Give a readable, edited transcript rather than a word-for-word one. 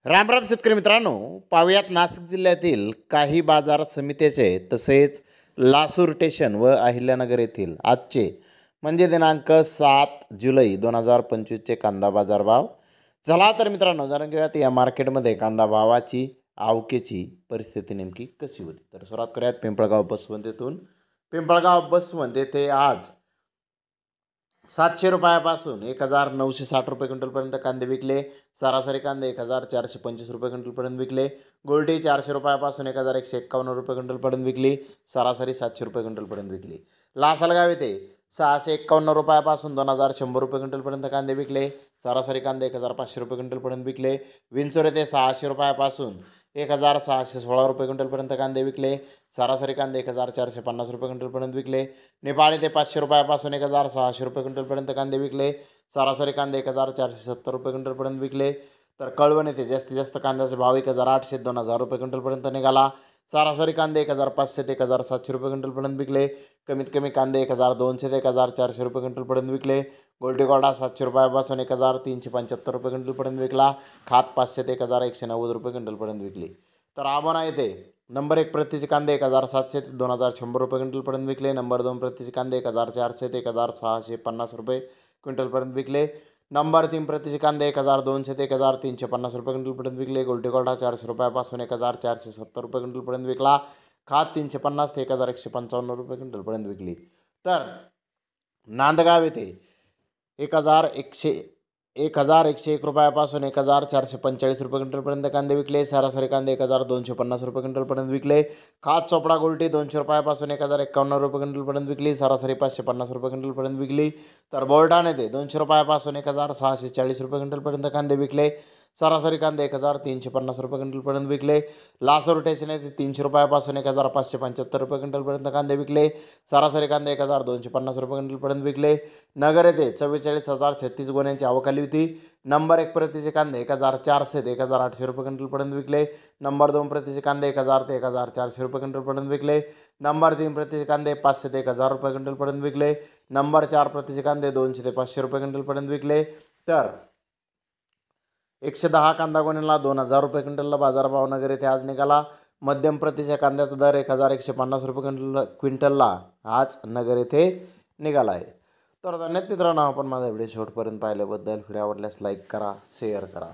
राम राम शेतकरी मित्रांनो, पाहुयात नाशिक जिल्ह्यातील काही बाजार समित्याचे तसेच लासूर स्टेशन व अहिल्यानगर येथील आजचे म्हणजे दिनांक 7 जुलै 2025चे कांदा बाजार भाव. चला तर मित्रांनो, जाणून घेऊयात या मार्केटमध्ये कांदा भावाची आवकेची परिस्थिती नेमकी कशी होती. तर सुरुवात करूयात पिंपळगाव बसवंत येथून. पिंपळगाव बसवंत येथे आज 700 रुपयापासून 1960 रुपये क्विंटलपर्यंत कांदे विकले. सरासरी कांदे 1425 रुपये क्विंटलपर्यंत विकले. गोल्टी 400 रुपयापासून 1151 रुपये क्विंटलपर्यंत विकली. सरासरी 700 रुपये क्विंटलपर्यंत विकली. लासलगाव येथे 651 रुपयापासून 2100 रुपये क्विंटलपर्यंत कांदे विकले. सरासरी कांदे 1500 रुपये क्विंटलपर्यंत विकले. विंचोर येथे 600 रुपयापासून 1616 रुपये क्विंटलपर्यंत कांदे विकले. सरासरी कांदे 1450 रुपये क्विंटलपर्यंत विकले. नेपाळ येथे 500 रुपयापासून 1600 रुपये क्विंटलपर्यंत कांदे विकले. सरासरी कांदे 1470 रुपये क्विंटलपर्यंत विकले. तर कळवण येथे जास्तीत जास्त कांद्याचे भाव 1800 ते 2000 रुपये क्विंटलपर्यंत निघाला. सरासरी कांदे 1500 ते 1700 रुपये क्विंटलपर्यंत विकले. कमीत कमी कांदे 1200 ते 1400 रुपये क्विंटलपर्यंत विकले. गोल्टी गोल्डा 700 रुपयापासून 1375 रुपये क्विंटलपर्यंत विकला. खात 500 ते 1190 रुपये क्विंटलपर्यंत विकली. तर आबोना येथे नंबर 1 प्रतीचे कांदे 1700 ते 2100 रुपये क्विंटलपर्यंत विकले. नंबर 2 प्रतीचे कांदे 1400 ते 1650 रुपये क्विंटलपर्यंत विकले. नंबर 3 प्रतीचे कांदे 1200 ते 1350 रुपये क्विंटलपर्यंत विकले. गोल्टी गोल्डा 400 रुपयापासून 1470 रुपये क्विंटलपर्यंत विकला. खात 350 ते 1155 रुपये क्विंटलपर्यंत विकली. तर नांदगाव येथे 1101 रुपयापासून 1445 रुपये क्विंटलपर्यंत कांदे विकले. सरासरी कांदे 1250 रुपये क्विंटलपर्यंत विकले. खात चोपडा गोल्टी 200 रुपयापासून 1051 रुपये क्विंटलपर्यंत विकली. सरासरी 550 रुपये क्विंटलपर्यंत विकली. तर बोलढाणा येथे 200 रुपयापासून 1640 रुपये क्विंटलपर्यंत कांदे विकले. सरासरी कांदे 1350 रुपये क्विंटलपर्यंत विकले. लासूर स्टेशन येथे 300 रुपयापासून 1575 रुपये क्विंटलपर्यंत कांदे विकले. सरासरी कांदे 1250 रुपये क्विंटलपर्यंत विकले. नगर येथे 44,036 गोण्यांची आवक आली होती. नंबर 1 प्रतीचे कांदे 1400 ते 1800 रुपये क्विंटलपर्यंत विकले. नंबर 2 प्रतीचे कांदे 1000 ते 1400 रुपये क्विंटलपर्यंत विकले. नंबर 3 प्रतीचे कांदे 500 ते 1000 रुपये क्विंटलपर्यंत विकले. नंबर 4 प्रतीचे कांदे 200 ते 500 रुपये क्विंटलपर्यंत विकले. तर 110 कांदा गोण्यांना 2000 रुपये क्विंटलला बाजारभाव नगर येथे आज निघाला. मध्यम प्रतीच्या कांद्याचा दर 1150 रुपये क्विंटलला आज नगर येथे निघाला आहे. तर धन्यवाद मित्रांनो, आपण माझा व्हिडिओ शेवटपर्यंत पाहिल्याबद्दल. व्हिडिओ आवडल्यास लाईक करा, शेअर करा.